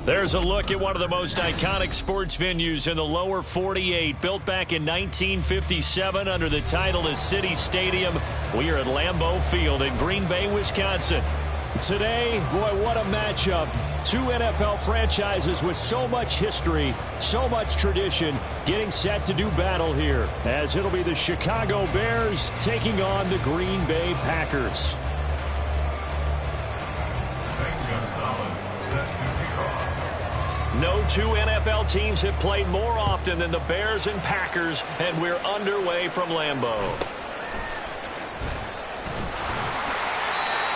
There's a look at one of the most iconic sports venues in the lower 48, built back in 1957 under the title of City Stadium. We are at Lambeau Field in Green Bay, Wisconsin. Today, boy, what a matchup. Two NFL franchises with so much history, so much tradition, getting set to do battle here, as it'll be the Chicago Bears taking on the Green Bay Packers. No two NFL teams have played more often than the Bears and Packers, and we're underway from Lambeau.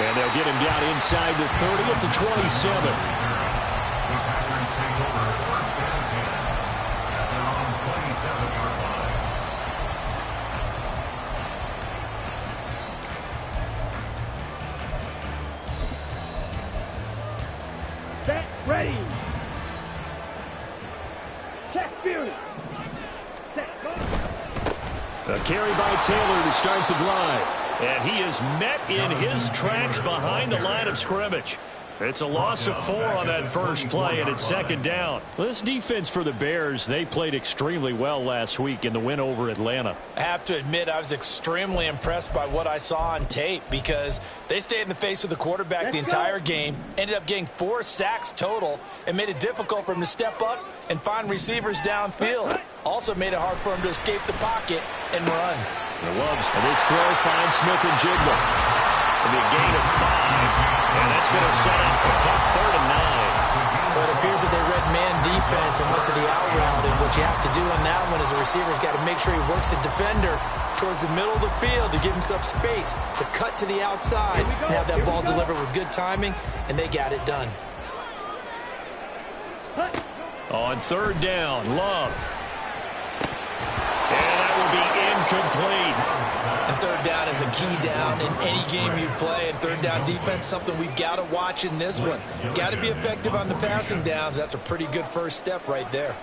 And they'll get him down inside the 30 at the 27. Set, ready. A carry by Taylor to start the drive. And he is met in his tracks behind the line of scrimmage. It's a loss of 4 on that first play, and it's second down. Well, this defense for the Bears, they played extremely well last week in the win over Atlanta. I have to admit, I was extremely impressed by what I saw on tape because they stayed in the face of the quarterback the entire game, ended up getting 4 sacks total, and made it difficult for him to step up and find receivers downfield. Also made it hard for him to escape the pocket and run. The Loves, and this throw finds Smith and Jigba. It'll be a gain of 5, and that's going to set up a tough 3rd and 9. But it appears that they read man defense and went to the out route, and what you have to do on that one is a receiver's got to make sure he works the defender towards the middle of the field to give himself space to cut to the outside and have that ball delivered with good timing, and they got it done. On 3rd down, Love. And that will be incomplete. And 3rd down is a key down in any game you play. And 3rd down defense, something we've got to watch in this one. Got to be effective on the passing downs. That's a pretty good first step right there.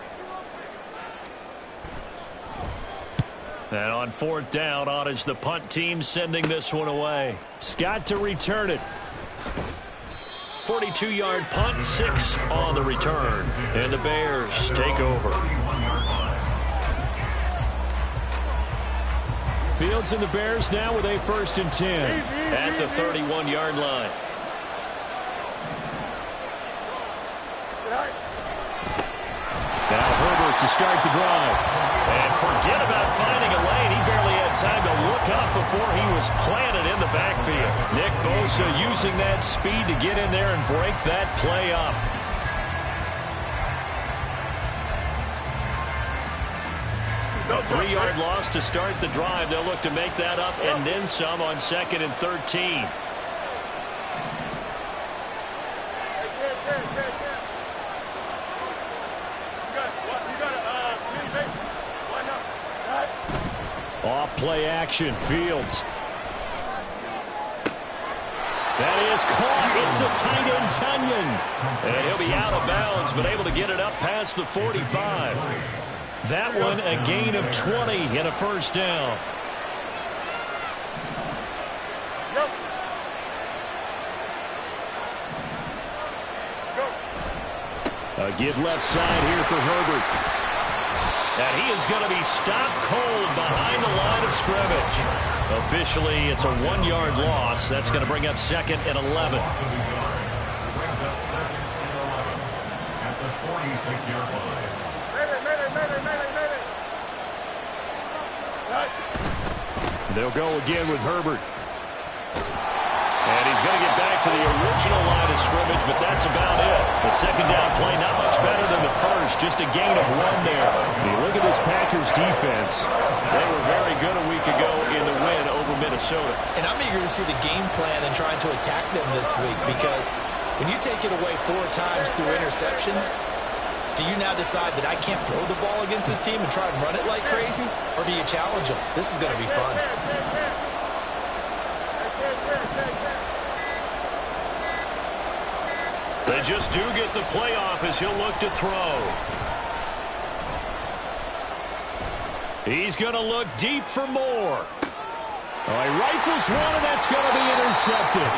And on 4th down, on is the punt team sending this one away. Scott to return it. 42-yard punt, 6 on the return. And the Bears take over. Fields and the Bears now with a 1st and 10. At the 31-yard line. Now Herbert to start the drive. And forget about finding a lane. He barely had time to look up before he was planted in the backfield. Nick Bosa using that speed to get in there and break that play up. A 3-yard loss to start the drive. They'll look to make that up and then some on 2nd and 13. Off play action, Fields. That is caught. It's the tight end, Tunyon. And he'll be out of bounds, but able to get it up past the 45. That one a gain of 20 and a 1st down. A give left side here for Herbert. And he is going to be stopped cold behind the line of scrimmage. Officially, it's a 1-yard loss. That's going to bring up 2nd and 11. At the 46-yard line. They'll go again with Herbert. And he's going to get back to the original line of scrimmage, but that's about it. The 2nd down play, not much better than the first, just a gain of 1 there. You look at this Packers defense. They were very good a week ago in the win over Minnesota. And I'm eager to see the game plan and trying to attack them this week because when you take it away 4 times through interceptions, do you now decide that I can't throw the ball against this team and try and run it like crazy? Or do you challenge them? This is going to be fun. They just do get the playoff as he'll look to throw. He's going to look deep for more. Oh, he rifles one, and that's going to be intercepted.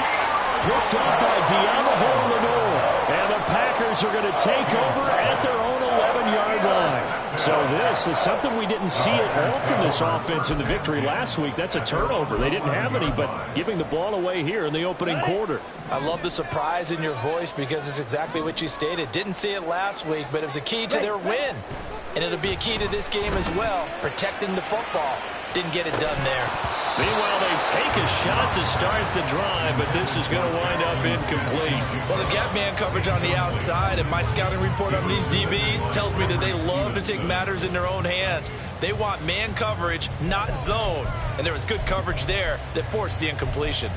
Picked up by Diamador Lenore. And the Packers Bears are going to take over at their own 11-yard line. So this is something we didn't see at all from this offense in the victory last week. That's a turnover. They didn't have any, but giving the ball away here in the opening quarter. I love the surprise in your voice because it's exactly what you stated. Didn't see it last week, but it was a key to their win. And it'll be a key to this game as well, protecting the football. Didn't get it done there. Meanwhile, they take a shot to start the drive, but this is going to wind up incomplete. Well, they've got man coverage on the outside, and my scouting report on these DBs tells me that they love to take matters in their own hands. They want man coverage, not zone. And there was good coverage there that forced the incompletion.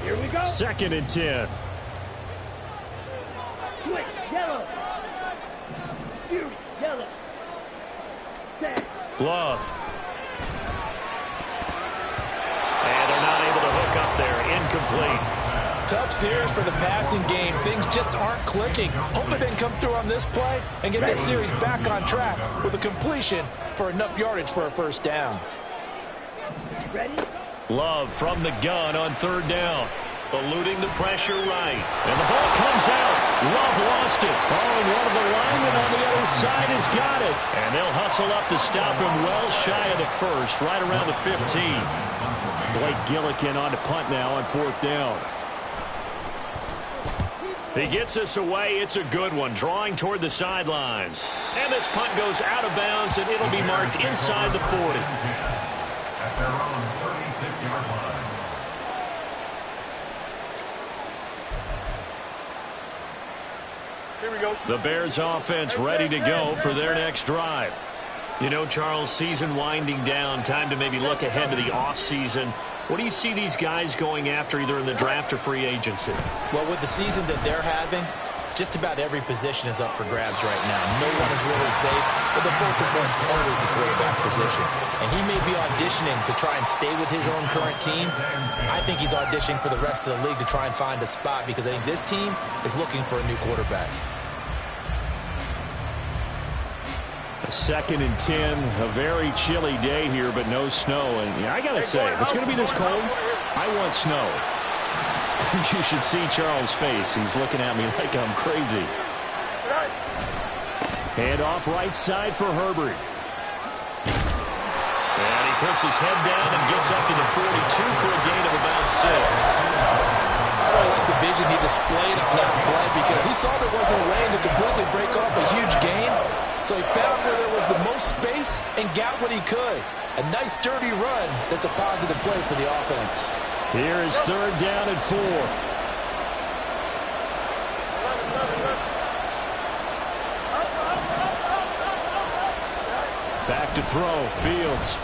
Here we go. 2nd and 10. Quick, yellow. Fury, yellow. Stand. Love. And they're not able to hook up there. Incomplete. Tough series for the passing game. Things just aren't clicking. Hopefully they can come through on this play and get this series back on track with a completion for enough yardage for a first down. Ready? Love from the gun on 3rd down. Eluding the pressure right. And the ball comes out. Love lost it. Oh, and one of the linemen on the other side has got it. And they'll hustle up to stop him well shy of the first, right around the 15. Blake Gillikin on to punt now on 4th down. He gets us away. It's a good one, drawing toward the sidelines. And this punt goes out of bounds, and it'll be marked inside the 40. At their own 36-yard line. Here we go. The Bears offense ready to go for their next drive. You know, Charles, season winding down, time to maybe look ahead to the offseason. What do you see these guys going after either in the draft or free agency? Well, with the season that they're having, just about every position is up for grabs right now. No one is really safe, but the focal point's always the quarterback position. And he may be auditioning to try and stay with his own current team. I think he's auditioning for the rest of the league to try and find a spot because I think this team is looking for a new quarterback. 2nd and 10, a very chilly day here, but no snow. And I got to say, if it's going to be this cold, I want snow. You should see Charles' face. He's looking at me like I'm crazy. Hand off right side for Herbert. And he puts his head down and gets up to the 42 for a gain of about 6. I don't like the vision he displayed on that play because he saw there wasn't a lane to completely break off a huge gain. So he found where there was the most space and got what he could. A nice dirty run that's a positive play for the offense. Here is 3rd down and 4. Back to throw. Fields.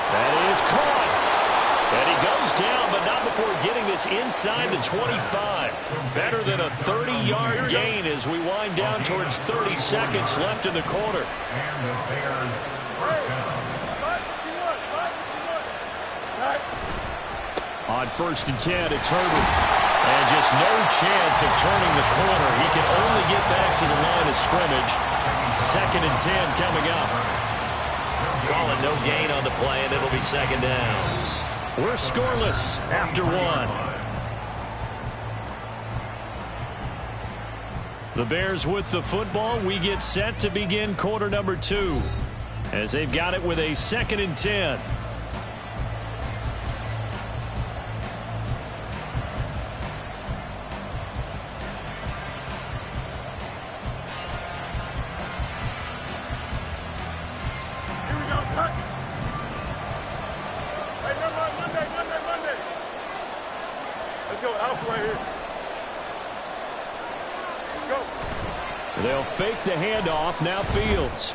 That is caught. And he goes down, but not before getting this inside the 25. Better than a 30-yard gain as we wind down towards 30 seconds left in the quarter. And the Bears first down. On 1st and 10, it's Herbert. And just no chance of turning the corner. He can only get back to the line of scrimmage. 2nd and 10 coming up. Calling no gain on the play, and it'll be 2nd down. We're scoreless after 1. The Bears with the football. We get set to begin quarter number 2 as they've got it with a 2nd and 10. They'll fake the handoff. Now Fields.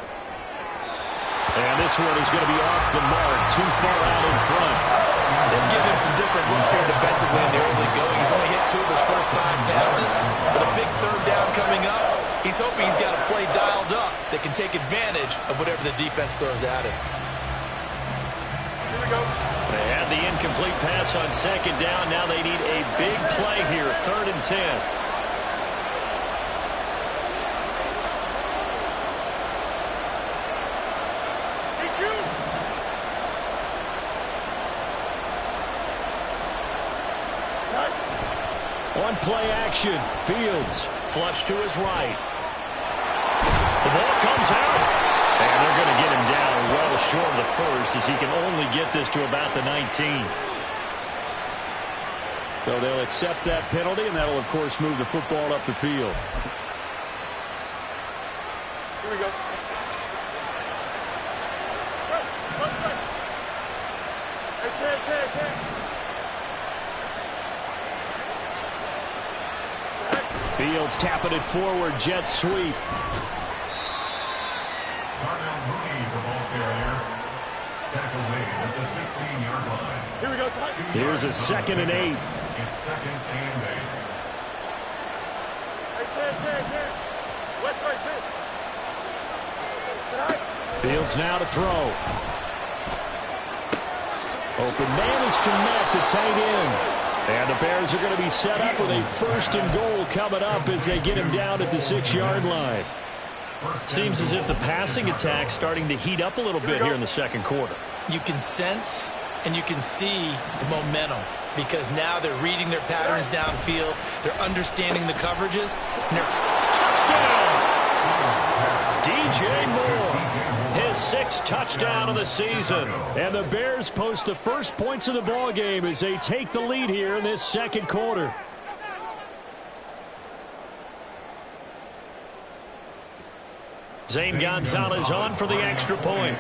And this one is going to be off the mark. Too far out in front. They've given him some different looks here defensively in the early going. He's only hit 2 of his first 5 passes. With a big 3rd down coming up, he's hoping he's got a play dialed up that can take advantage of whatever the defense throws at him. Here we go. They had the incomplete pass on 2nd down. Now they need a big play here. 3rd and 10. On play action, Fields. Flush to his right. The ball comes out. And they're going to get him down well short of the first as he can only get this to about the 19. So they'll accept that penalty, and that'll, of course, move the football up the field. Here we go. Fields tapping it forward, jet sweep. Darnell Mooney, the ball carrier. Tackle made at the 16-yard line. Here we go. Here's a 2nd and 8. It's 2nd and 8. West right, Fields now to throw. Open man is Kmet, the tight end. And the Bears are going to be set up with a 1st and goal coming up as they get him down at the 6-yard line. Seems as if the passing attack's starting to heat up a little bit here in the second quarter. You can sense and you can see the momentum because now they're reading their patterns downfield. They're understanding the coverages. And they're Touchdown! DJ Moore, his 6th touchdown of the season. And the Bears post the first points of the ball game as they take the lead here in this second quarter. Zane Gonzalez on for the extra point.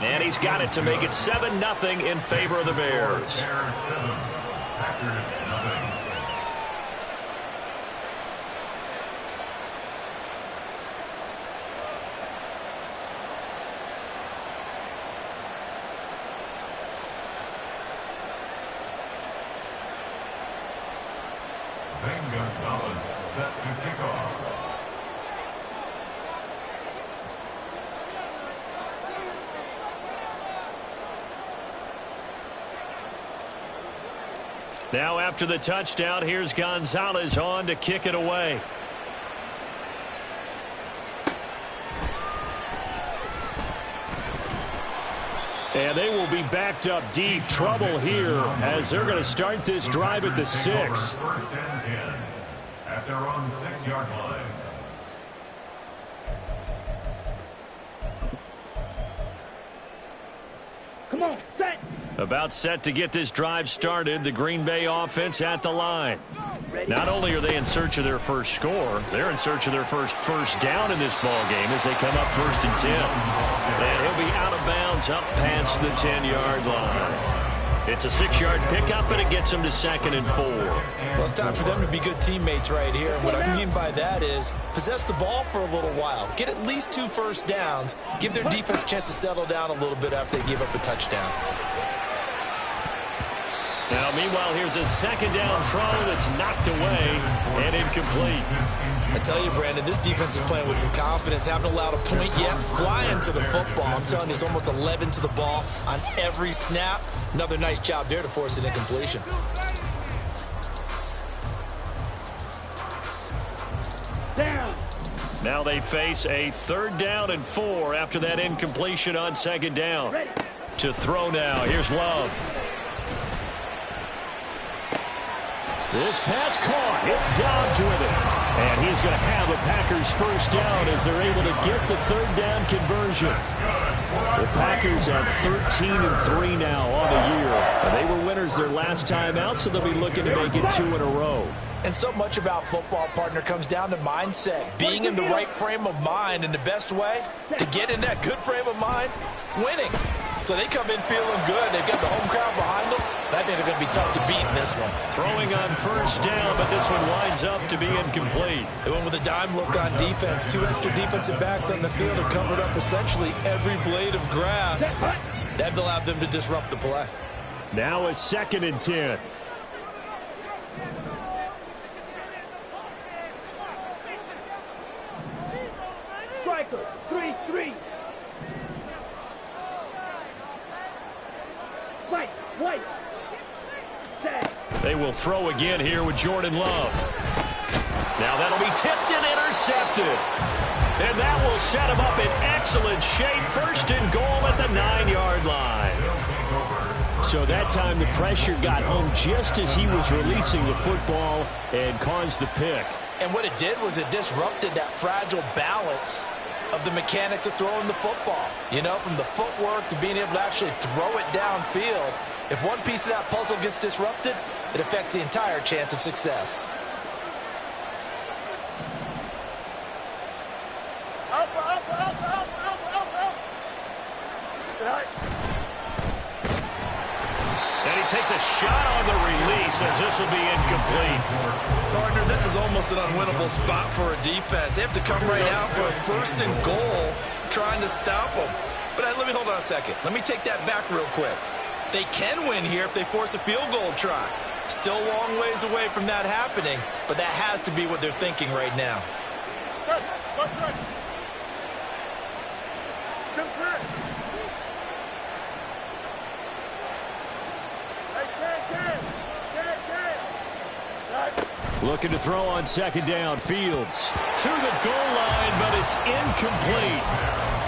And he's got it to make it 7-0 in favor of the Bears. Bears 7, Packers 0. Zane Gonzalez set to kick off. Now after the touchdown, here's Gonzalez on to kick it away. And they will be backed up deep. Trouble here as they're going to start this drive at the 6. 1st and 10 at their own 6-yard line. Come on, set. About set to get this drive started. The Green Bay offense at the line. Not only are they in search of their first score, they're in search of their first down in this ball game as they come up 1st and 10. And he'll be out of bounds up past the 10-yard line. It's a 6-yard pickup, and it gets them to 2nd and 4. Well, it's time for them to be good teammates right here. And what I mean by that is possess the ball for a little while. Get at least 2 first downs. Give their defense a chance to settle down a little bit after they give up a touchdown. Now, meanwhile, here's a 2nd down throw that's knocked away and incomplete. I tell you, Brandon, this defense is playing with some confidence. Haven't allowed a point yet. Flying to the football. I'm telling you, it's almost 11 to the ball on every snap. Another nice job there to force an incompletion. Down. Now they face a 3rd down and 4 after that incompletion on 2nd down. Ready. To throw now. Here's Love. This pass caught. It's Dobbs with it. And he's going to have a Packers 1st down as they're able to get the 3rd down conversion. The Packers have 13-3 now on the year. And they were winners their last time out, so they'll be looking to make it 2 in a row. And so much about football, partner, comes down to mindset. Being in the right frame of mind, and the best way to get in that good frame of mind, winning. So they come in feeling good. They've got the home crowd behind them. And I think they're going to be tough to beat in this one. Throwing on 1st down, but this one winds up to be incomplete. They went with a dime look on defense. 2 extra defensive backs on the field have covered up essentially every blade of grass. That allowed them to disrupt the play. Now a 2nd and 10. Striker. 3-3. White. They will throw again here with Jordan Love. Now that'll be tipped and intercepted. And that will set him up in excellent shape. 1st and goal at the 9-yard line. So that time the pressure got home just as he was releasing the football and caused the pick. And what it did was it disrupted that fragile balance of the mechanics of throwing the football. You know, from the footwork to being able to actually throw it downfield. If one piece of that puzzle gets disrupted, it affects the entire chance of success. Alpha, alpha, alpha, alpha, alpha, alpha, alpha. Right. And he takes a shot on the release as this will be incomplete. Partner, this is almost an unwinnable spot for a defense. They have to come right out for a 1st and goal trying to stop them. But let me hold on a second. Let me take that back real quick. They can win here if they force a field goal try. Still a long ways away from that happening, but that has to be what they're thinking right now. Left side. Chip's there. Hey, Ken. Right. Looking to throw on 2nd down. Fields. To the goal line, but it's incomplete.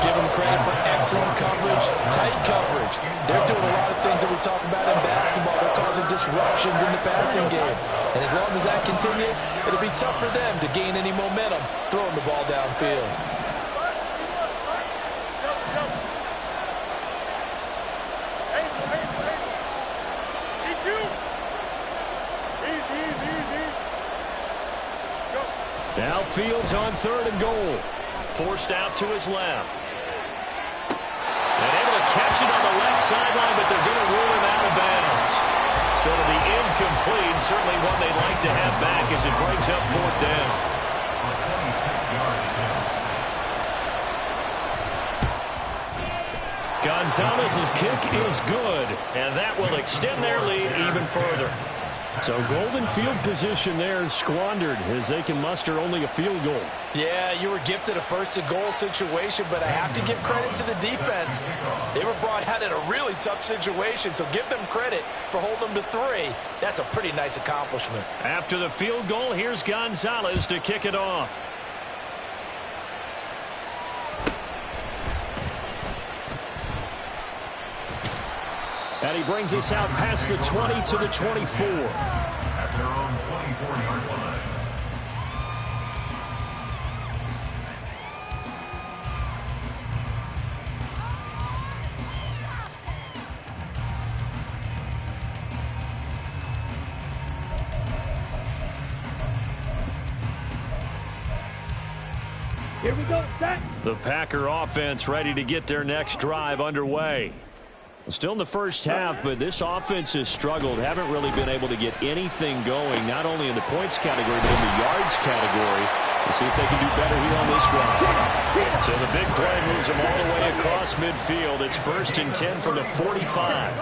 Give them credit for excellent coverage, tight coverage. They're doing a lot of things that we talk about in basketball. They're causing disruptions in the passing game. And as long as that continues, it'll be tough for them to gain any momentum throwing the ball downfield. Now Fields on 3rd and goal. Forced out to his left. And able to catch it on the left sideline, but they're going to rule him out of bounds. So it'll be incomplete. Certainly one they'd like to have back as it brings up 4th down. Gonzalez's kick is good, and that will extend their lead even further. So golden field position there squandered as they can muster only a field goal. Yeah, you were gifted a 1st and goal situation, but I have to give credit to the defense. They were brought out in a really tough situation, so give them credit for holding them to 3. That's a pretty nice accomplishment. After the field goal, here's Gonzalez to kick it off. And he brings us out past the 20 to the 24. At their own 24-yard line. Here we go, set. The Packer offense ready to get their next drive underway. Still in the first half, but this offense has struggled. Haven't really been able to get anything going, not only in the points category, but in the yards category. We'll see if they can do better here on this drive. So the big play moves them all the way across midfield. It's 1st and 10 from the 45.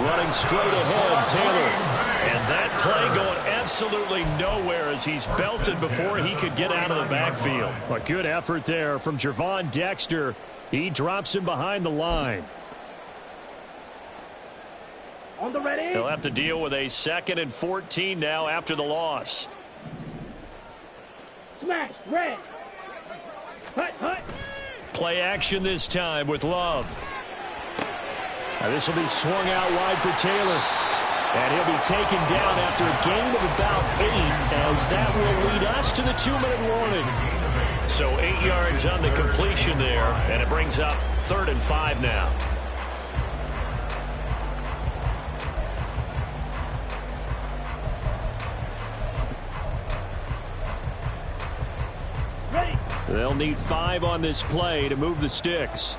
Running straight ahead, Taylor. And that play going absolutely nowhere as he's belted before he could get out of the backfield. A good effort there from Gervon Dexter. He drops him behind the line. On the ready. He'll have to deal with a 2nd and 14 now after the loss. Smash, red. Hut, hut. Play action this time with Love. Now this will be swung out wide for Taylor. And he'll be taken down after a gain of about 8, as that will lead us to the 2-minute warning. So 8 yards on the completion there, and it brings up 3rd and 5 now. They'll need 5 on this play to move the sticks.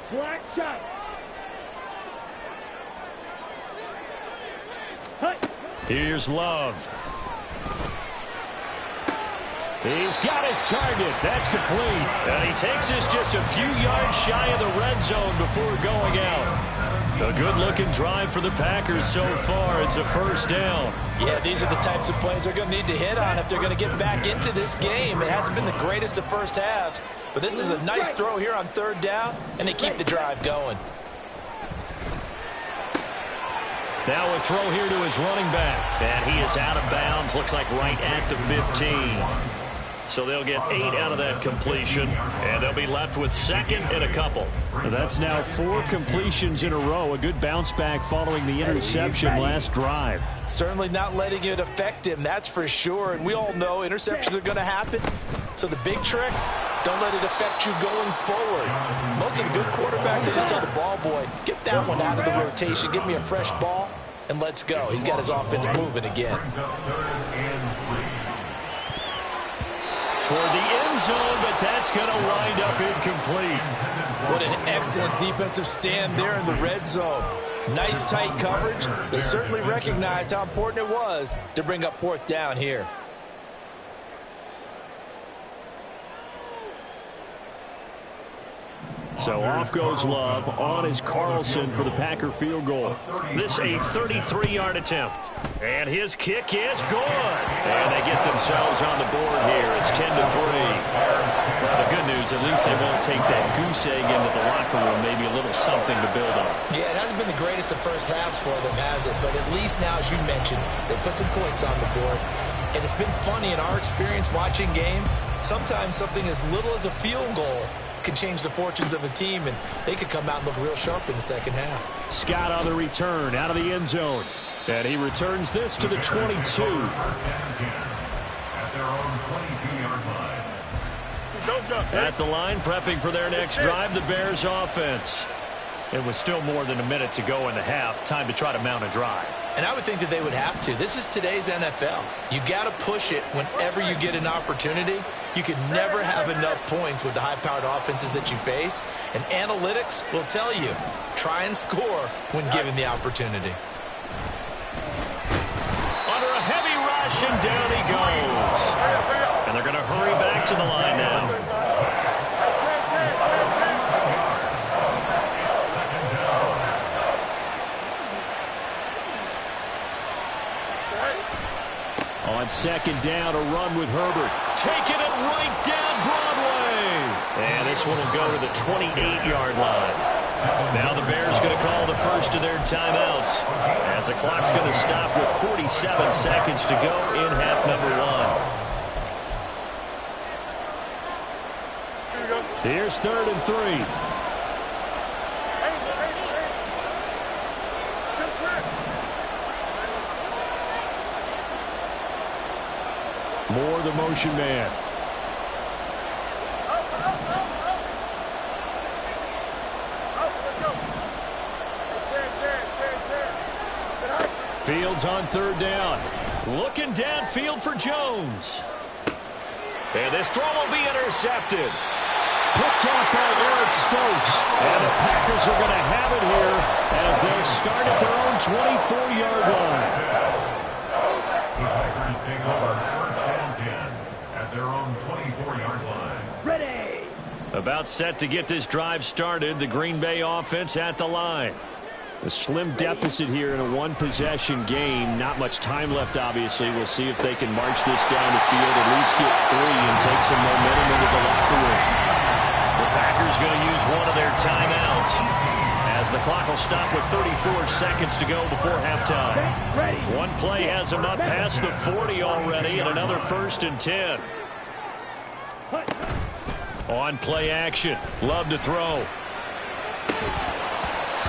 Black shot. Hut. Here's Love. He's got his target. That's complete. And he takes this just a few yards shy of the red zone before going out. A good-looking drive for the Packers so far. It's a 1st down. Yeah, these are the types of plays they're going to need to hit on if they're going to get back into this game. It hasn't been the greatest of first halves, but this is a nice throw here on 3rd down, and they keep the drive going. Now a throw here to his running back. And he is out of bounds. Looks like right at the 15. So they'll get 8 out of that completion, and they'll be left with second and a couple. That's now 4 completions in a row. A good bounce back following the interception last drive. Certainly not letting it affect him, that's for sure. And we all know interceptions are going to happen. So the big trick, don't let it affect you going forward. Most of the good quarterbacks, they just tell the ball boy, get that one out of the rotation, give me a fresh ball, and let's go. He's got his offense moving again. Toward the end zone, but that's going to wind up incomplete. What an excellent defensive stand there in the red zone. Nice tight coverage. They certainly recognized how important it was to bring up 4th down here. So off goes Love. On is Carlson for the Packer field goal. This a 33-yard attempt. And his kick is good. And they get themselves on the board here. It's 10-3. Well, the good news, at least they won't take that goose egg into the locker room. Maybe a little something to build on. Yeah, it hasn't been the greatest of first halves for them, has it? But at least now, as you mentioned, they put some points on the board. And it's been funny in our experience watching games. Sometimes something as little as a field goal can change the fortunes of a team, and they could come out and look real sharp in the second half. Scott on the return out of the end zone. And he returns this to the 22. At their own 22-yard line. Don't jump. At the line, prepping for their next drive, the Bears offense. It was still more than a minute to go in the half. Time to try to mount a drive. And I would think that they would have to. This is today's NFL. You got to push it whenever you get an opportunity. You can never have enough points with the high-powered offenses that you face. And analytics will tell you, try and score when given the opportunity. Under a heavy rush, and down he goes. And they're going to hurry back to the line now. On second down, a run with Herbert. Taking it right down Broadway. And this one will go to the 28-yard line. Now the Bears going to call the first of their timeouts, as the clock's going to stop with 47 seconds to go in half number 1. Here's 3rd and 3. Moore, the motion man. Fields on 3rd down. Looking downfield for Jones. And this throw will be intercepted. Picked off by Eric Stokes. And the Packers are going to have it here as they start at their own 24-yard line. The Packers take over 1st and 10 at their own 24-yard line. Ready. About set to get this drive started. The Green Bay offense at the line. A slim deficit here in a one-possession game. Not much time left, obviously. We'll see if they can march this down the field, at least get 3 and take some momentum into the locker room. The Packers going to use one of their timeouts, as the clock will stop with 34 seconds to go before halftime. One play has them up past the 40 already, and another 1st and 10. On play action. Love to throw.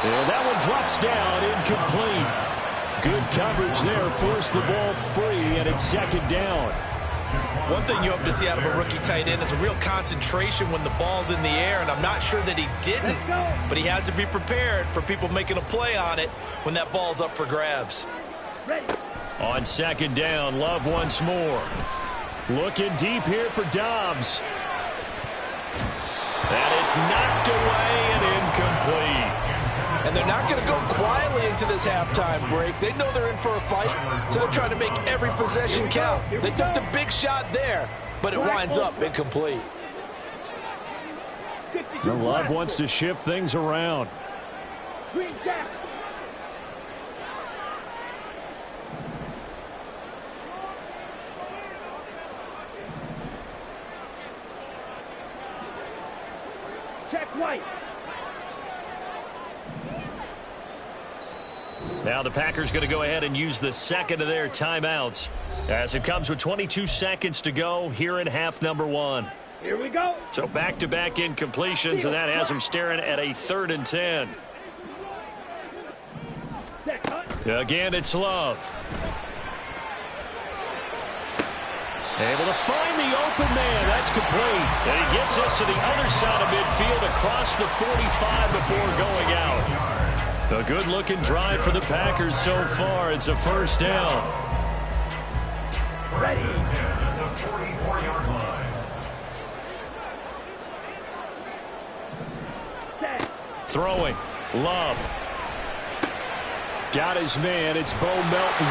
And that one drops down, incomplete. Good coverage there, forced the ball free, and it's 2nd down. One thing you hope to see out of a rookie tight end is a real concentration when the ball's in the air, and I'm not sure that he didn't, but he has to be prepared for people making a play on it when that ball's up for grabs. On 2nd down, Love once more. Looking deep here for Dobbs. And it's knocked away and incomplete. And they're not going to go quietly into this halftime break. They know they're in for a fight, so they're trying to make every possession count. They took the big shot there, but it winds up incomplete. Love wants to shift things around. Green Jack. Check White. Now the Packers going to go ahead and use the second of their timeouts as it comes with 22 seconds to go here in half number 1. Here we go. So back-to-back incompletions, and that has them staring at a 3rd and 10. Again, it's Love. Able to find the open man. That's complete. And he gets us to the other side of midfield across the 45 before going out. A good-looking drive for the Packers so far. It's a first down. Ready. At the 44-yard line. Set. Throwing. Love. Got his man. It's Bo Melton.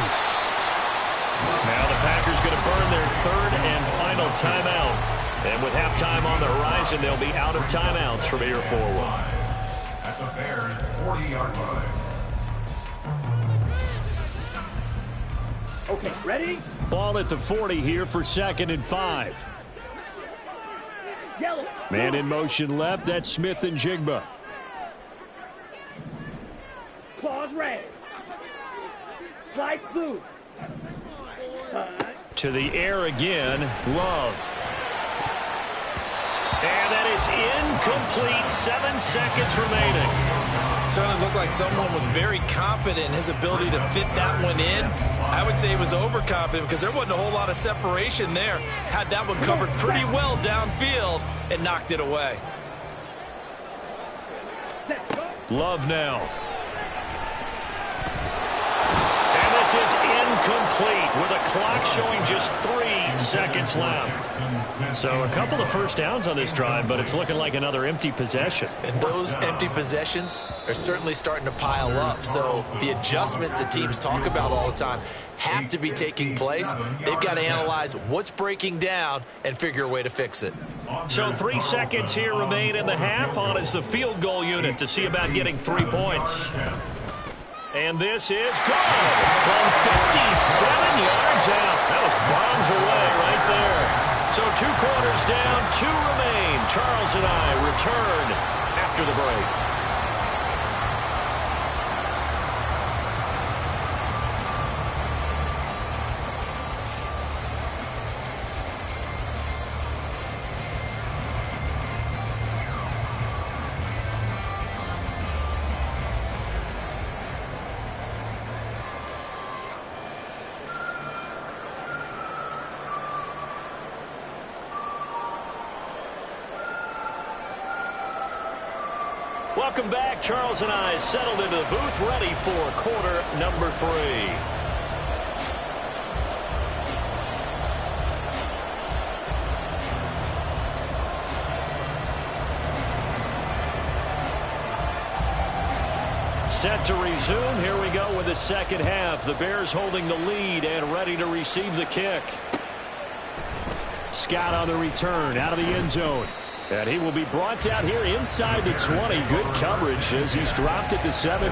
Now the Packers going to burn their 3rd and final timeout. And with halftime on the horizon, they'll be out of timeouts from here forward. At the Bears' 40-yard line. Okay, ready? Ball at the 40 here for 2nd and 5. Yellow. Man in motion left. That's Smith and Jigba. Claws red. Slide blue. To the air again. Love. And that is incomplete. 7 seconds remaining. Certainly looked like someone was very confident in his ability to fit that one in. I would say he was overconfident because there wasn't a whole lot of separation there. Had that one covered pretty well downfield and knocked it away. Love now. And this is incomplete with a clock showing just 3 seconds left. So a couple of first downs on this drive, but it's looking like another empty possession. And those empty possessions are certainly starting to pile up. So the adjustments that teams talk about all the time have to be taking place. They've got to analyze what's breaking down and figure a way to fix it. So 3 seconds here remain in the half. On is the field goal unit to see about getting 3 points. And this is good from 57 yards out. That was bombs away right there. So 2 quarters down, 2 remain. Charles and I return after the break. Welcome back. Charles and I settled into the booth, ready for quarter number 3. Set to resume. Here we go with the second half. The Bears holding the lead and ready to receive the kick. Scott on the return out of the end zone. And he will be brought down here inside the 20. Good coverage as he's dropped at the 17.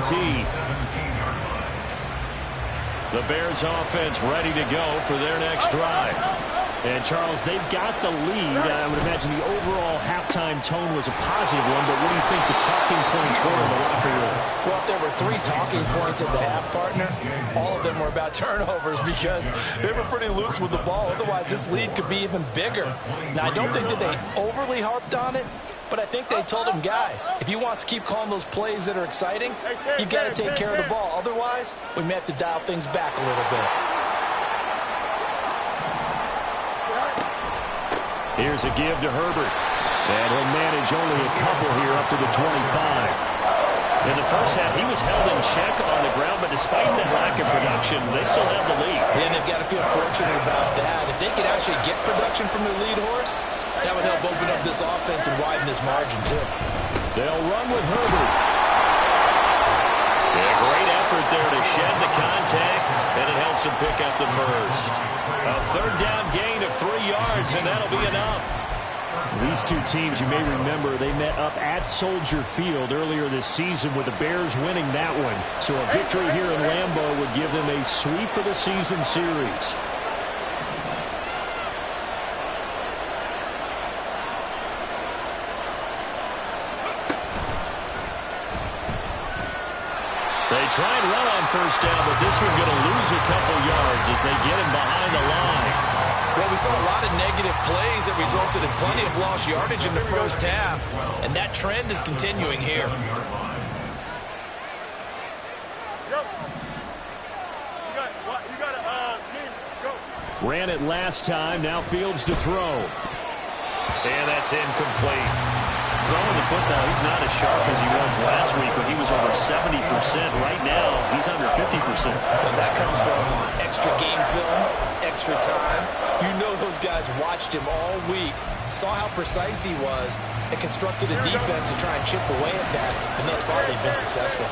The Bears offense ready to go for their next drive. And, Charles, they've got the lead. I would imagine the overall halftime tone was a positive one, but what do you think the talking points were in the locker room? Well, if there were 3 talking points at the half, partner, all of them were about turnovers because they were pretty loose with the ball. Otherwise, this lead could be even bigger. Now, I don't think that they overly harped on it, but I think they told them, guys, if you want to keep calling those plays that are exciting, you've got to take care of the ball. Otherwise, we may have to dial things back a little bit. Here's a give to Herbert. And he'll manage only a couple here up to the 25. In the first half, he was held in check on the ground, but despite that lack of production, they still have the lead. And they've got to feel fortunate about that. If they could actually get production from their lead horse, that would help open up this offense and widen this margin, too. They'll run with Herbert. Yeah, great effort there to shed the contact, and it helps him pick up the first. A third down gain of 3 yards, and that'll be enough. These two teams, you may remember, they met up at Soldier Field earlier this season with the Bears winning that one. So a victory here in Lambeau would give them a sweep of the season series. They They try and run on first down, but this one going to lose a couple yards as they get him behind the line. Well, we saw a lot of negative plays that resulted in plenty of lost yardage in the first half, and that trend is continuing here. Ran it last time. Now Fields to throw. And that's incomplete. Throwing the football, he's not as sharp as he was last week, but he was over 70%. Right now, he's under 50%. And that comes from extra game film, extra time. You know those guys watched him all week, saw how precise he was, and constructed a defense to try and chip away at that, and thus far they've been successful.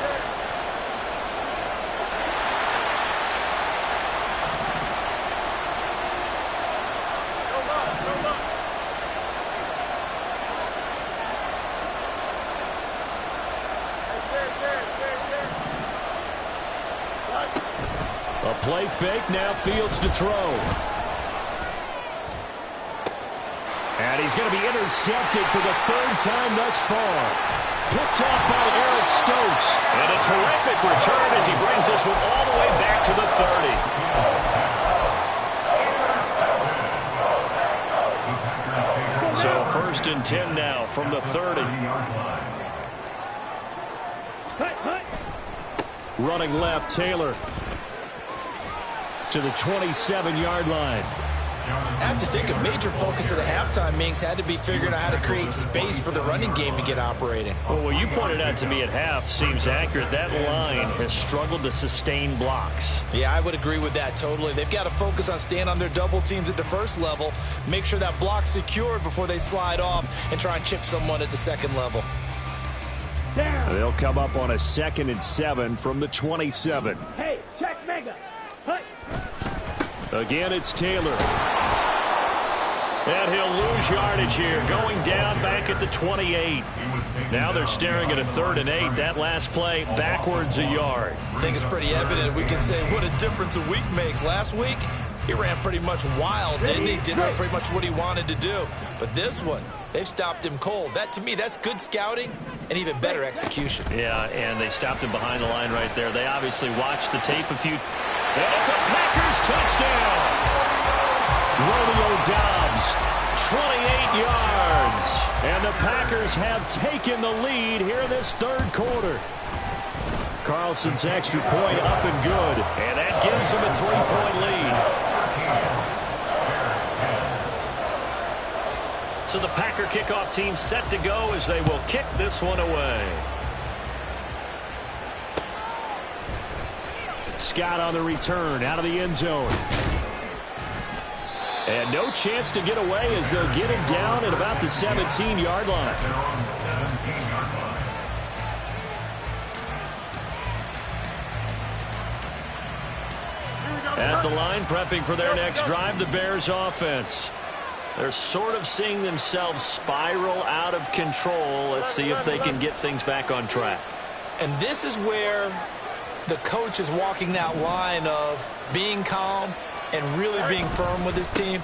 Play fake, now Fields to throw. And he's going to be intercepted for the third time thus far. Picked off by Eric Stokes. And a terrific return as he brings this one all the way back to the 30. So 1st and 10 now from the 30. Running left, Taylor to the 27-yard line. I have to think a major focus of the halftime, Minks, had to be figuring out how to create space for the running game to get operating. Well, what you pointed out to me at half seems accurate. That line has struggled to sustain blocks. Yeah, I would agree with that totally. They've got to focus on staying on their double teams at the first level, make sure that block's secured before they slide off, and try and chip someone at the second level. They'll come up on a 2nd and 7 from the 27. Hey, check mega. Hey. Again, it's Taylor. And he'll lose yardage here, going down back at the 28. Now they're staring at a 3rd and 8. That last play, backwards a yard. I think it's pretty evident. We can say what a difference a week makes. Last week, he ran pretty much wild, didn't he? Did pretty much what he wanted to do. But this one, they've stopped him cold. That, to me, that's good scouting and even better execution. Yeah, and they stopped him behind the line right there. They obviously watched the tape a few. And it's a Packers touchdown. Romeo Doubs, 28 yards. and the Packers have taken the lead here in this 3rd quarter. Carlson's extra point up and good, and that gives them a 3-point lead. So the Packer kickoff team set to go as they will kick this one away. Scott on the return out of the end zone. And no chance to get away as they'll get him down at about the 17-yard line. At the line, prepping for their next drive, the Bears offense. They're sort of seeing themselves spiral out of control. Let's see if they can get things back on track. And this is where the coach is walking that line of being calm and really being firm with his team.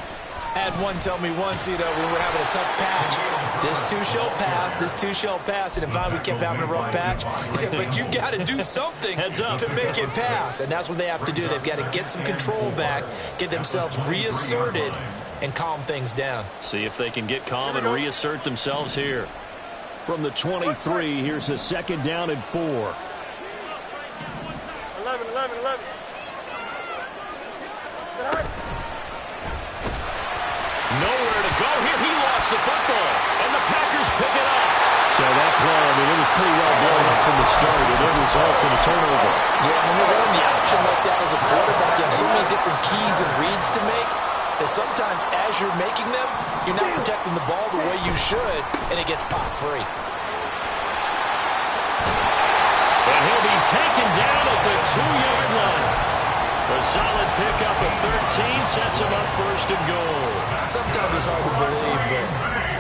I had one tell me once, when we were having a tough patch, this too shall pass, this too shall pass. And finally we kept having a rough patch. He said, but you got to do something to make it pass. And that's what they have to do. They've got to get some control back, get themselves reasserted, and calm things down. See if they can get calm and reassert themselves here. From the 23, here's a 2nd down and 4. 11. Nowhere to go here. He lost the football, and the Packers pick it up. So that play, it was pretty well blown up from the start, and it results in a turnover. Yeah, when you're running the option like that as a quarterback, you have so many different keys and reads to make that sometimes as you're making them, you're not protecting the ball the way you should, and it gets pop free. And he'll be taken down at the 2-yard line. A solid pickup of 13 sets him up 1st and goal. Sometimes it's hard to believe, but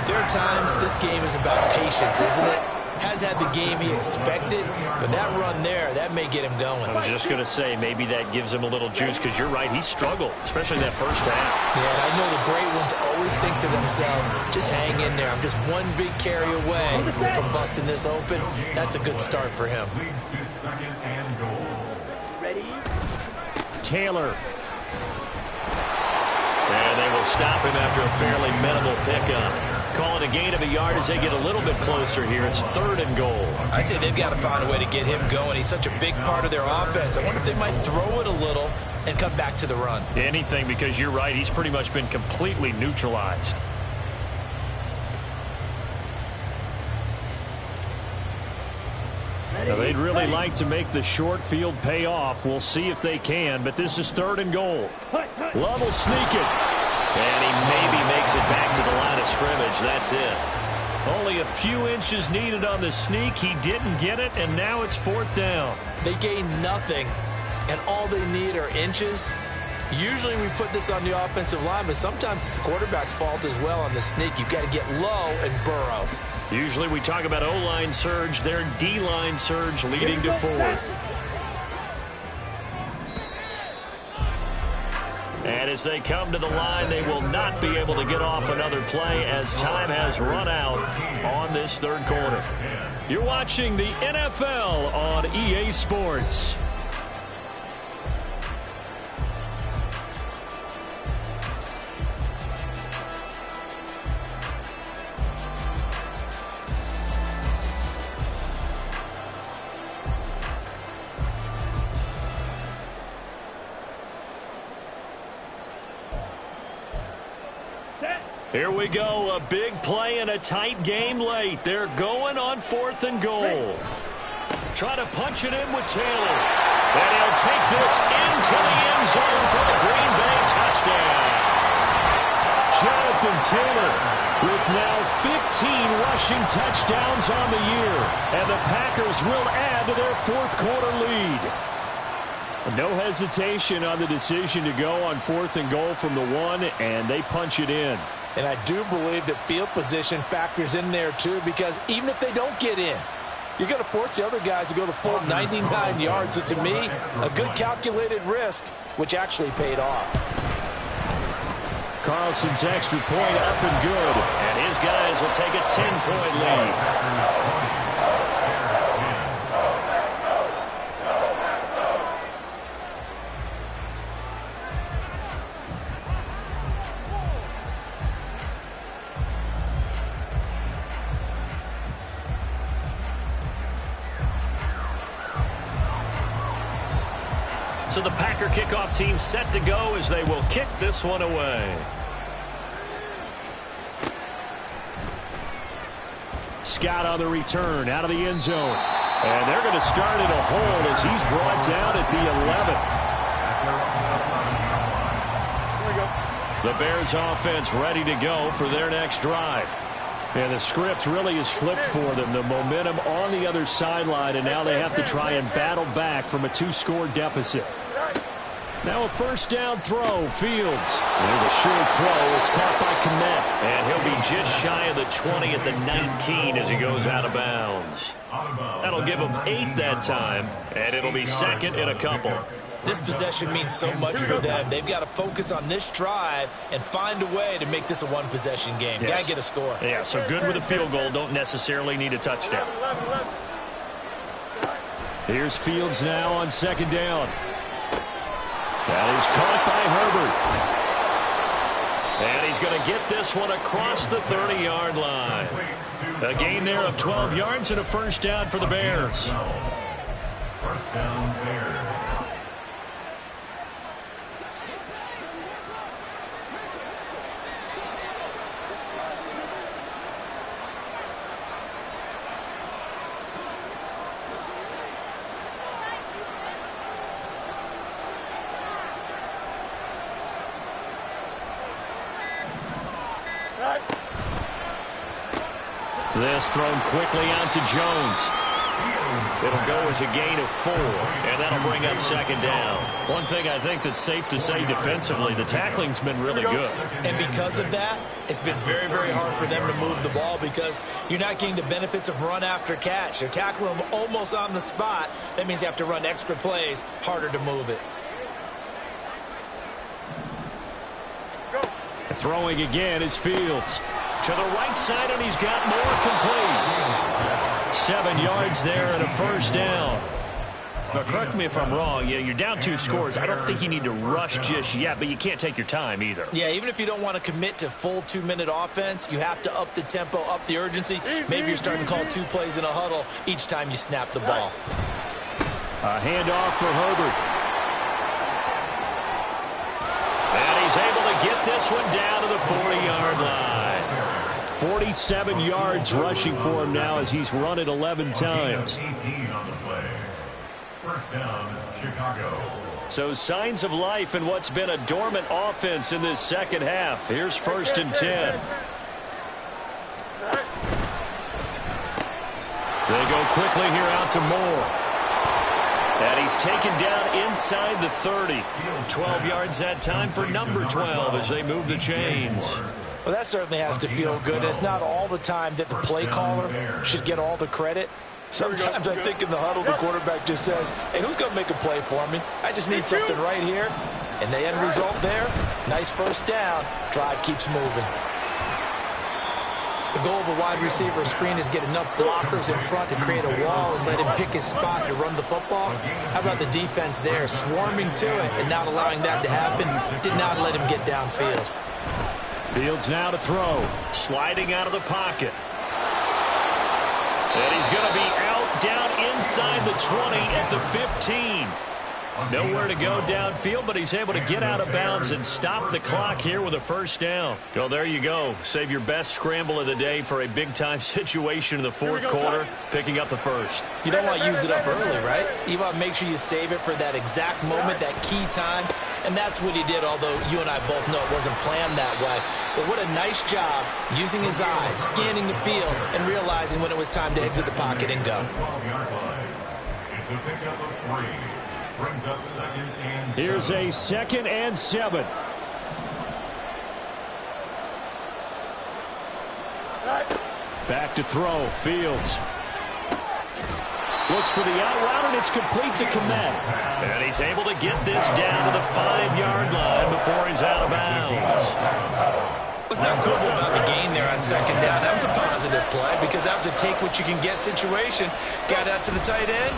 there are times this game is about patience, isn't it? Has had the game he expected, but that run there, that may get him going. I was just going to say, maybe that gives him a little juice, because you're right, he struggled, especially that first half. Yeah, and I know the great ones always think to themselves, just hang in there. I'm just one big carry away from busting this open. That's a good start for him. Leads to 2nd and goal. Taylor. And they will stop him after a fairly minimal pickup. Calling a gain of a yard as they get a little bit closer here. It's 3rd and goal. I'd say they've got to find a way to get him going. He's such a big part of their offense. I wonder if they might throw it a little and come back to the run. Anything, because you're right. He's pretty much been completely neutralized. Now, they'd really like to make the short field pay off. We'll see if they can, but this is 3rd and goal. Love will sneak it. And he maybe makes it back to the line of scrimmage. That's it. Only a few inches needed on the sneak. He didn't get it, and now it's 4th down. They gain nothing, and all they need are inches. Usually we put this on the offensive line, but sometimes it's the quarterback's fault as well on the sneak. You've got to get low and burrow. Usually we talk about O-line surge. Their D-line surge leading to 4th. And as they come to the line, they will not be able to get off another play as time has run out on this 3rd quarter. You're watching the NFL on EA Sports. Here we go, a big play in a tight game late. They're going on 4th and goal. Try to punch it in with Taylor. And he'll take this into the end zone for the Green Bay touchdown. Jonathan Taylor with now 15 rushing touchdowns on the year. And the Packers will add to their 4th quarter lead. No hesitation on the decision to go on 4th and goal from the 1, and they punch it in. And I do believe that field position factors in there too, because even if they don't get in, you're going to force the other guys to go the full 99 yards. So to me, a good calculated risk, which actually paid off. Carlson's extra point up and good. And his guys will take a 10-point lead. So the Packer kickoff team set to go as they will kick this one away. Scott on the return out of the end zone. And they're going to start at a hold as he's brought down at the 11. The Bears offense ready to go for their next drive. And the script really is flipped for them. The momentum on the other sideline, and now they have to try and battle back from a 2-score deficit. Now a 1st down throw, Fields. There's a short throw. It's caught by Kmet. And he'll be just shy of the 20 at the 19 as he goes out of bounds. That'll give him 8 that time, and it'll be 2nd in a couple. This possession means so much for them. They've got to focus on this drive and find a way to make this a one-possession game. Yes. Got to get a score. Yeah, so good with a field goal. Don't necessarily need a touchdown. Here's Fields now on 2nd down. That is caught by Herbert. And he's going to get this one across the 30-yard line. A gain there of 12 yards and a 1st down for the Bears. 1st down, Bears. This thrown quickly out to Jones. It'll go as a gain of 4, and that'll bring up 2nd down. One thing I think that's safe to say defensively, the tackling's been really good. And because of that, it's been very, very hard for them to move the ball because you're not getting the benefits of run after catch. They're tackling them almost on the spot. That means you have to run extra plays, harder to move it. Throwing again is Fields. To the right side, and he's got more complete. 7 yards there and a 1st down. But correct me if I'm wrong. Yeah, you're down 2 scores. I don't think you need to rush just yet, but you can't take your time either. Yeah, even if you don't want to commit to full 2-minute offense, you have to up the tempo, up the urgency. Maybe you're starting to call 2 plays in a huddle each time you snap the ball. A handoff for Herbert. And he's able to get this one down to the 40-yard line. 47 yards rushing for him now as he's run it 11 times. 18 on the play. First down, Chicago. So signs of life in what's been a dormant offense in this second half. Here's 1st and 10. They go quickly here out to Moore. And he's taken down inside the 30. 12 yards that time for number 12 as they move the chains. Well, that certainly has to feel good. It's not all the time that the play caller should get all the credit. Sometimes I think in the huddle, the quarterback just says, hey, who's going to make a play for me? I just need something right here. And the end result there, nice first down. Drive keeps moving. The goal of a wide receiver screen is get enough blockers in front to create a wall and let him pick his spot to run the football. How about the defense there, swarming to it and not allowing that to happen? Did not let him get downfield. Fields now to throw. Sliding out of the pocket. And he's going to be out down inside the 20 at the 15. Nowhere to go downfield, but he's able to get out of bounds and stop the clock here with a first down. Well, there you go. Save your best scramble of the day for a big-time situation in the 4th quarter, picking up the first. You don't want to use it up early, right? You want to make sure you save it for that exact moment, that key time, and that's what he did, although you and I both know it wasn't planned that way. But what a nice job using his eyes, scanning the field, and realizing when it was time to exit the pocket and go. 12-yard line. It's a pickup of 3. Brings up 2nd and 7. Here's a 2nd and 7. Back to throw. Fields. Looks for the out route, and it's complete to Kmet. And he's able to get this down to the 5-yard line before he's out of bounds. What's not cool about the gain there on 2nd down? That was a positive play because that was a take-what-you-can-get situation. Got out to the tight end.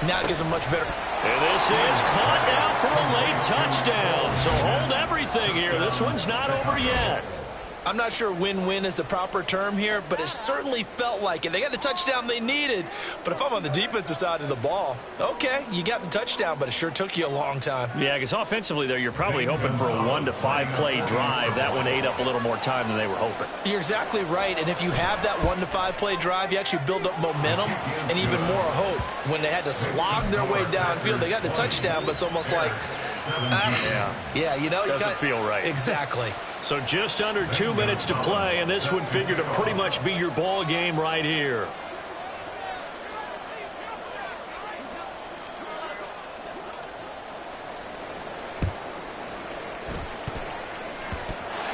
Now it gives him much better. And this is caught now for a late touchdown. So hold everything here. This one's not over yet. I'm not sure win-win is the proper term here, but it certainly felt like it. They got the touchdown they needed, but if I'm on the defensive side of the ball, okay, you got the touchdown, but it sure took you a long time. Yeah, because offensively there, you're probably hoping for a 1 to 5 play drive. That one ate up a little more time than they were hoping. You're exactly right, and if you have that 1 to 5 play drive, you actually build up momentum and even more hope. When they had to slog their way downfield, they got the touchdown, but it's almost like, yeah, you know, doesn't feel right. Exactly. So just under 2 minutes to play, and this would figure to pretty much be your ball game right here.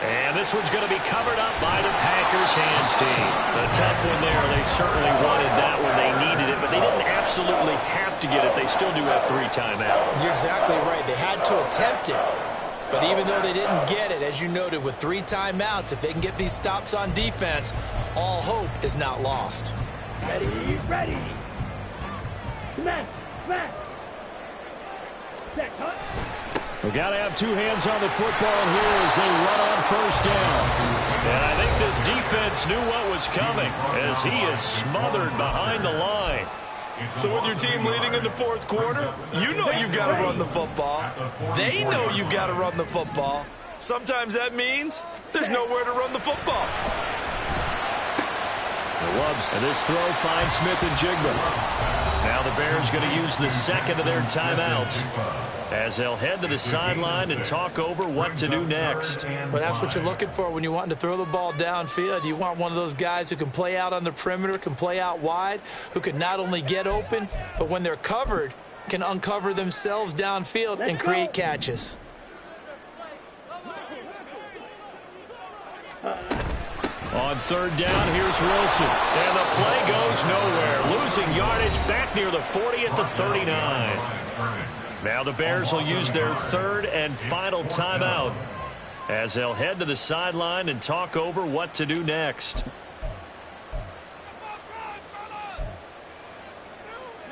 And this one's going to be covered up by the Packers hands team. A tough one there. They certainly wanted that one. They needed it, but they didn't absolutely have to get it. They still do have 3 timeouts. You're exactly right. They had to attempt it. But even though they didn't get it, as you noted, with 3 timeouts, if they can get these stops on defense, all hope is not lost. Ready, ready. Smash, smash. Set, cut. We got to have 2 hands on the football here as they run on 1st down. And I think this defense knew what was coming as he is smothered behind the line. So with your team leading in the 4th quarter, you know you've got to run the football. They know you've got to run the football. Sometimes that means there's nowhere to run the football. Loves, and this throw finds Smith and Jigba. Now the Bears going to use the 2nd of their timeouts as they'll head to the sideline and talk over what to do next. Well, that's what you're looking for when you want to throw the ball downfield. You want one of those guys who can play out on the perimeter, can play out wide, who can not only get open, but when they're covered, can uncover themselves downfield and create catches. On 3rd down, here's Wilson. And the play goes nowhere. Losing yardage back near the 40 at the 39. Now the Bears will use their 3rd and final timeout as they'll head to the sideline and talk over what to do next.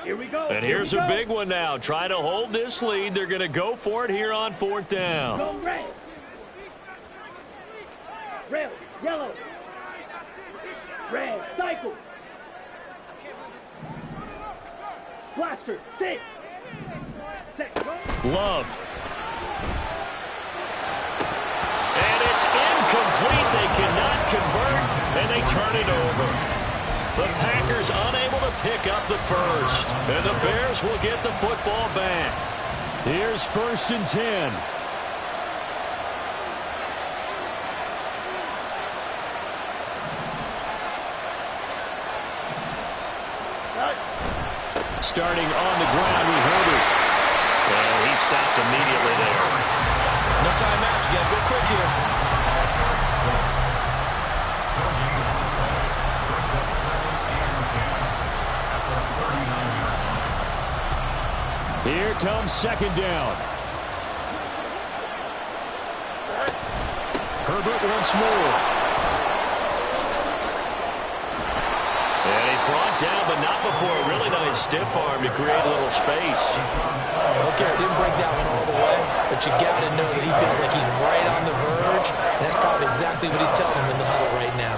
Here we go. And here's a big one now. Trying to hold this lead. They're going to go for it here on 4th down. Go red. Red, yellow. Red, cycle. Blaster, 6. Love. And it's incomplete. They cannot convert, and they turn it over. The Packers unable to pick up the first, and the Bears will get the football back. Here's 1st and 10. Starting on the ground, we heard it. Well, he stopped immediately there. No timeout. You got to go quick here. Here comes 2nd down. Herbert once more. And he's brought down, but not before a really nice stiff arm to create a little space. Okay, didn't break that one all the way, but you got to know that he feels like he's right on the verge, and that's probably exactly what he's telling him in the huddle right now.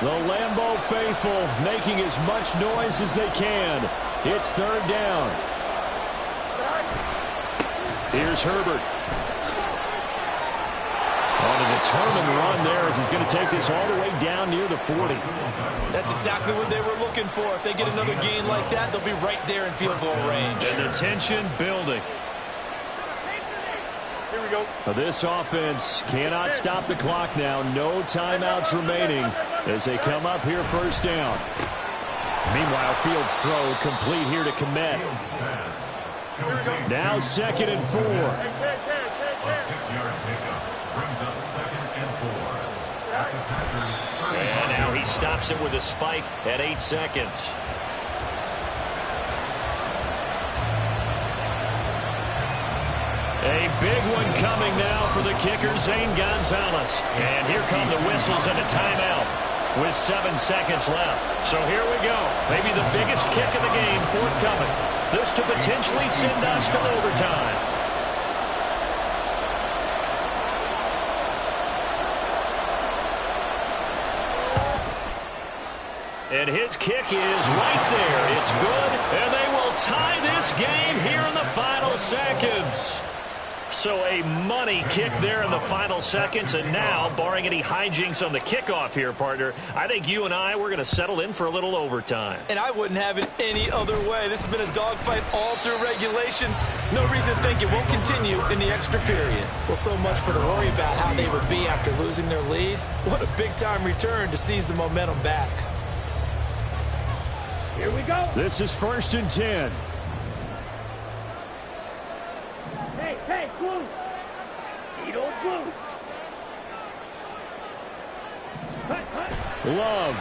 The Lambeau faithful making as much noise as they can. It's 3rd down. Here's Herbert. On a determined run there as he's going to take this all the way down near the 40. That's exactly what they were looking for. If they get another gain like that, they'll be right there in field goal range. And the tension building. Here we go. This offense cannot stop the clock now. No timeouts remaining as they come up here 1st down. Meanwhile, Fields' throw complete here to Kmet. Now 2nd and 4. A 6-yard pickup brings up 2nd and 4. At the Packers' 35. And now he stops it with a spike at 8 seconds. A big one coming now for the kicker, Zane Gonzalez. And here come the whistles and a timeout with 7 seconds left. So here we go. Maybe the biggest kick of the game forthcoming. This to potentially send us to overtime. And his kick is right there. It's good, and they will tie this game here in the final seconds. So a money kick there in the final seconds, and now, barring any hijinks on the kickoff here, partner, I think you and we're going to settle in for a little overtime. And I wouldn't have it any other way. This has been a dogfight all through regulation. No reason to think it won't continue in the extra period. Well, so much for the worry about how they would be after losing their lead. What a big-time return to seize the momentum back. Here we go. This is 1st and 10. Hey, blue. Eat old blue. Cut. Love.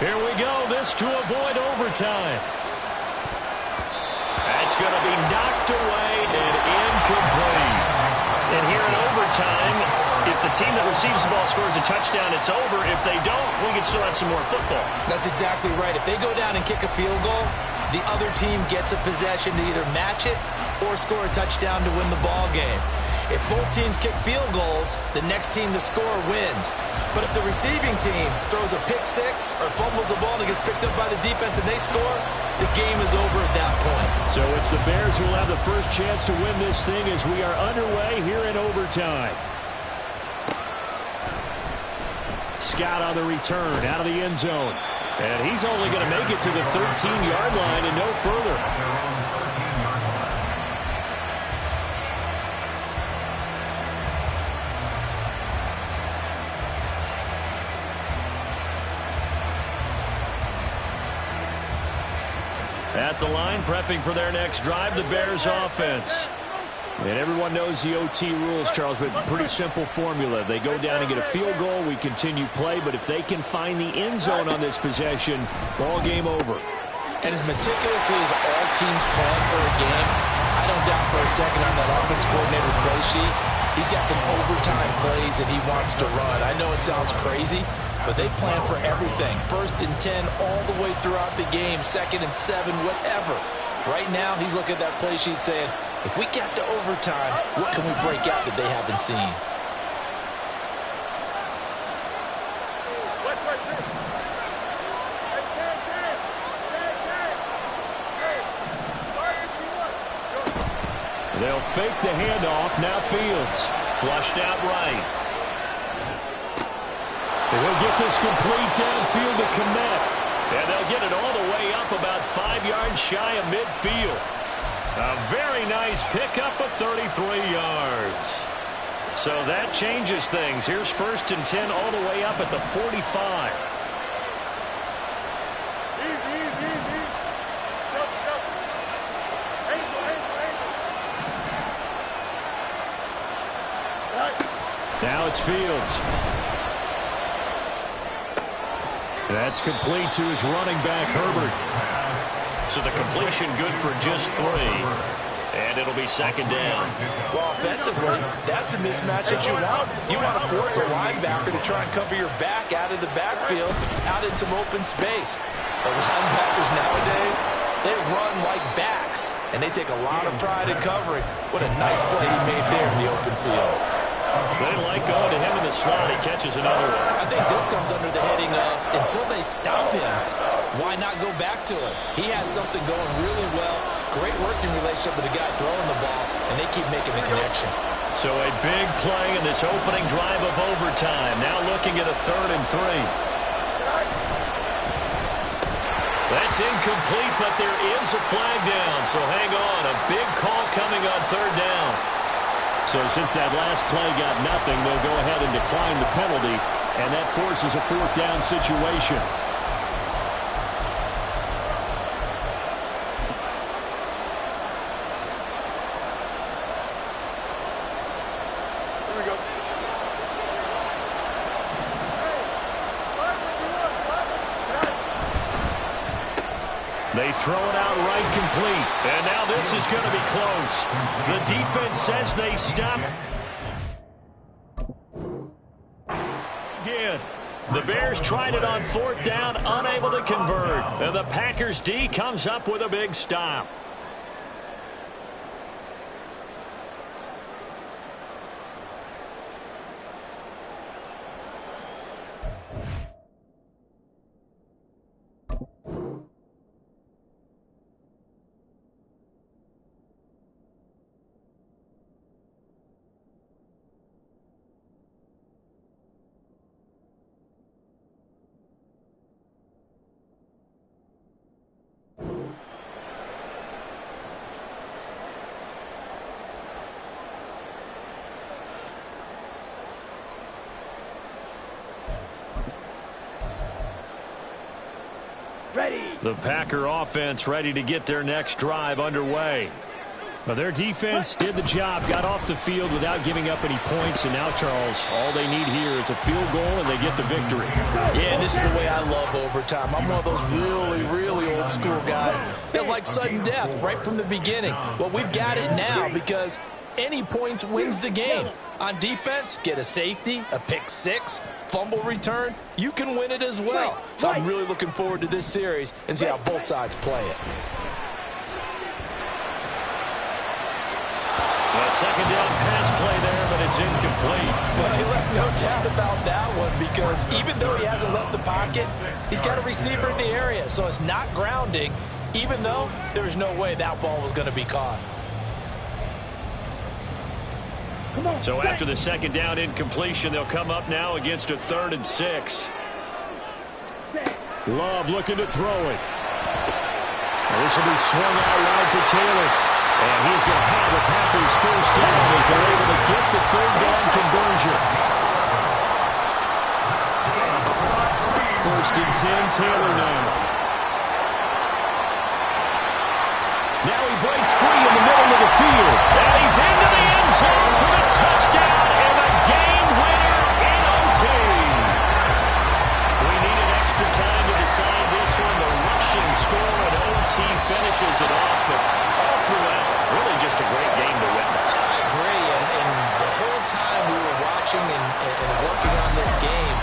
Here we go. This to avoid overtime. That's going to be knocked away and incomplete. And here in overtime, if the team that receives the ball scores a touchdown, it's over. If they don't, we can still have some more football. That's exactly right. If they go down and kick a field goal, the other team gets a possession to either match it or score a touchdown to win the ball game. If both teams kick field goals, the next team to score wins. But if the receiving team throws a pick six or fumbles the ball and it gets picked up by the defense and they score, the game is over at that point. So it's the Bears who will have the first chance to win this thing as we are underway here in overtime. Scott on the return out of the end zone. And he's only going to make it to the 13-yard line and no further. At the line, prepping for their next drive, the Bears offense. And everyone knows the OT rules, Charles, but pretty simple formula. They go down and get a field goal, we continue play, but if they can find the end zone on this possession, ball game over. And as meticulously as all teams plan for a game, I don't doubt for a second on that offense coordinator's play sheet, he's got some overtime plays that he wants to run. I know it sounds crazy, but they plan for everything. 1st and 10 all the way throughout the game, 2nd and 7, whatever. Right now, he's looking at that play sheet saying, if we get to overtime, what can we break out that they haven't seen? They'll fake the handoff. Now Fields. Flushed out right. And he'll get this complete downfield to Kmet. And they'll get it all the way up about 5 yards shy of midfield. A very nice pickup of 33 yards. So that changes things. Here's 1st and 10 all the way up at the 45. Now it's Fields. That's complete to his running back, Herbert. So the completion good for just 3. And it'll be 2nd down. Well, offensively, that's the mismatch that you want. You want to force a linebacker to try and cover your back out of the backfield, out in some open space. The linebackers nowadays, they run like backs, and they take a lot of pride in covering. What a nice play he made there in the open field. They like going to him in the slot. He catches another one. I think this comes under the heading of, until they stop him, why not go back to it? He has something going really well. Great working relationship with the guy throwing the ball, and they keep making the connection. So a big play in this opening drive of overtime. Now looking at a 3rd and 3. That's incomplete, but there is a flag down. So hang on. A big call coming on 3rd down. So since that last play got nothing, they'll go ahead and decline the penalty, and that forces a 4th down situation. Here we go. They throw it out right complete. And now this is going to be close. The defense says they stop. Again. The Bears tried it on 4th down, unable to convert. And the Packers D comes up with a big stop. Ready. The Packer offense ready to get their next drive underway. Well, their defense did the job, got off the field without giving up any points, and now, Charles, all they need here is a field goal, and they get the victory. Yeah, and this is the way I love overtime. I'm one of those really, really old school guys that like sudden death right from the beginning. Well, we've got it now because any points wins the game. On defense, get a safety, a pick 6, fumble return, you can win it as well. So I'm really looking forward to this series and see how both sides play it. A 2nd down pass play there, but it's incomplete. Well, he left no doubt about that one because even though he hasn't left the pocket, he's got a receiver in the area. So it's not grounding, even though there's no way that ball was going to be caught. So after the 2nd down incompletion, they'll come up now against a 3rd and 6. Love looking to throw it. Now this will be swung out wide for Taylor. And he's going to have the Packers 1st down as they're able to get the 3rd down conversion. 1st and 10, Taylor now. Now he breaks free in the middle of the field. And he's into the end zone for the touchdown and a game winner in OT. We needed extra time to decide this one. The rushing score at OT finishes it off, but all throughout, really just a great game to witness. I agree, and the whole time we were watching and working on this game,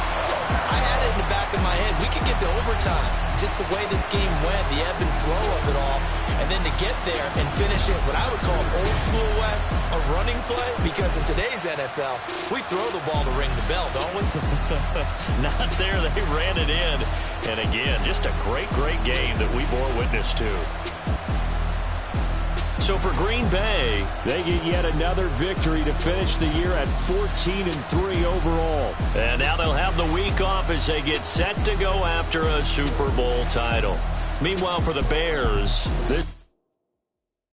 I had it in the back of my head, we could get to overtime. Just the way this game went, the ebb and flow of it all. And then to get there and finish it, what I would call an old school way, a running play. Because in today's NFL, we throw the ball to ring the bell, don't we? Not there. They ran it in. And again, just a great, great game that we bore witness to. So for Green Bay, they get yet another victory to finish the year at 14-3 overall. And now they'll have the week off as they get set to go after a Super Bowl title. Meanwhile, for the Bears,